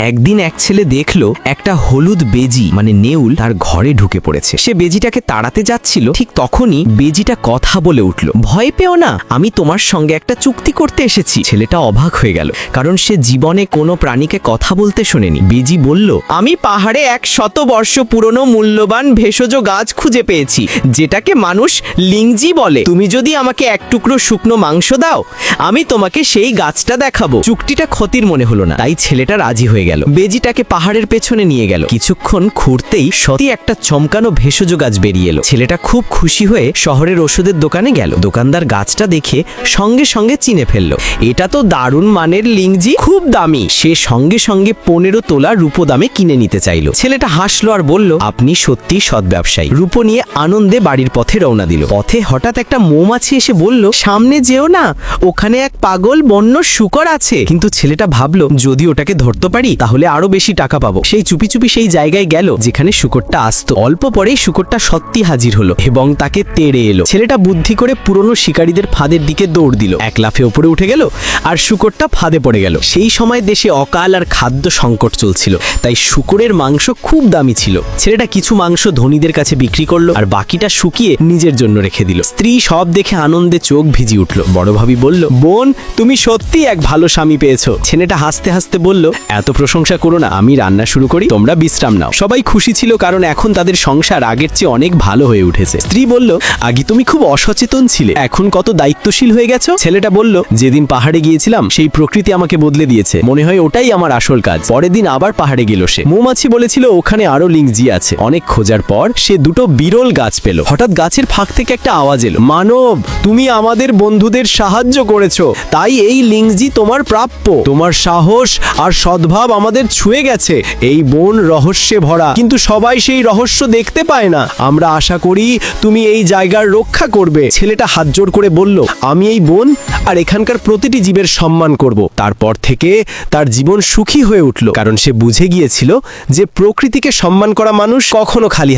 একদিন এক ছেলে দেখলো একটা হলুদ বেজি মানে নেউল তার ঘরে ঢুকে পড়েছে। সে বেজিটাকে তাড়াতে যাচ্ছিল, ঠিক তখনই বেজিটা কথা বলে উঠল, ভয় পেও না, আমি তোমার সঙ্গে একটা চুক্তি করতে এসেছি। ছেলেটা অবাক হয়ে গেল, কারণ সে জীবনে কোনো প্রাণীকে কথা বলতে শোনেনি। বেজি বলল, আমি পাহাড়ে 100 বর্ষ পুরনো মূল্যবান ভেষজ গাছ খুঁজে পেয়েছি, যেটাকে মানুষ লিংজি বলে। তুমি যদি আমাকে এক টুকরো শুকনো মাংস দাও, আমি তোমাকে সেই গাছটা দেখাবো। চুক্তিটা ক্ষতির মনে হলো না, তাই ছেলেটা রাজি হয়ে গেল। বেজিটাকে পাহাড়ের পেছনে নিয়ে গেল। কিছুক্ষণ ঘুরতেই সত্যি একটা চমকানো ভেষজ গাছ বেরিয়ে এলো। ছেলেটা খুব খুশি হয়ে শহরের ওষুধের দোকানে গেল। দোকানদার গাছটা দেখে সঙ্গে সঙ্গে চিনে ফেললো, এটা তো দারুণ মানের লিংজি, খুব দামি। সে সঙ্গে সঙ্গে 15 তোলা রূপো দামে কিনে নিতে চাইলো। ছেলেটা হাসলো আর বলল, আপনি সত্যি সৎ ব্যবসায়ী। রূপো নিয়ে আনন্দে বাড়ির পথে রওনা দিল। পথে হঠাৎ একটা মৌমাছি এসে বলল, সামনে যেও না, ওখানে এক পাগল বন্য শূকর আছে। কিন্তু ছেলেটা ভাবলো, যদি ওটাকে ধরতে পারি তাহলে আরো বেশি টাকা পাবো। সেই চুপি চুপি সেই জায়গায় গেল যেখানে শূকরটা আসতো। অল্প পরেই শূকরটা সত্যি হাজির হলো এবং তাকে তেড়ে এলো। ছেলেটা বুদ্ধি করে পুরনো শিকারীদের ফাঁদের দিকে দৌড় দিল। এক লাফে উপরে উঠে গেল আর শূকরটা ফাঁদে পড়ে গেল। সেই সময় দেশে অকাল আর খাদ্য সংকট চলছিল, তাই শূকরের মাংস খুব দামি ছিল। ছেলেটা কিছু মাংস ধনীদের কাছে বিক্রি করলো আর বাকিটা শুকিয়ে নিজের জন্য রেখে দিল। স্ত্রী সব দেখে আনন্দে চোখ ভিজি উঠল। বড় ভাবি বলল, বোন, তুমি সত্যি এক ভালো স্বামী পেয়েছো। ছেলেটা হাসতে হাসতে বলল, এত প্রশংসা করো না, আমি রান্না শুরু করি, তোমরা বিশ্রাম নাও। সবাই খুশি ছিল, কারণ এখন তাদের সংসার আগের চেয়ে অনেক ভালো হয়ে উঠেছে। স্ত্রী বলল, আগে তুমি খুব অসচেতন ছিলে, এখন কত দায়িত্বশীল হয়ে গেছো। ছেলেটা বলল, যেদিন পাহাড়ে গিয়েছিলাম সেই প্রকৃতি আমাকে বদলে দিয়েছে, মনে হয় ওটাই আমার আসল কাজ। পরের দিন আবার পাহাড়ে গেল সে। মৌমাছি বলেছিল ওখানে আরো লিংজি আছে। অনেক খোঁজার পর সে দুটো বিরল গাছ পেল। হঠাৎ গাছের ফাঁক থেকে একটা আওয়াজ এলো, মানব, তুমি আমাদের বন্ধুদের সাহায্য করেছো, তাই এই লিংজি তোমার প্রাপ্য। তোমার সাহস আর সদ্ভাব আমাদের ছুঁয়ে গেছে। এই বন রহস্যে ভরা, কিন্তু সবাই সেই রহস্য দেখতে পায় না। আমরা আশা করি তুমি এই জায়গার রক্ষা করবে। ছেলেটা হাত জোড় করে বলল, আমি এই বন আর এখানকার প্রতিটি জীবের সম্মান করব। তারপর থেকে তার জীবন সুখী হয়ে উঠল, কারণ সে বুঝে গিয়েছিল যে প্রকৃতিকে সম্মান করা মানুষ কখনো খালি হাতে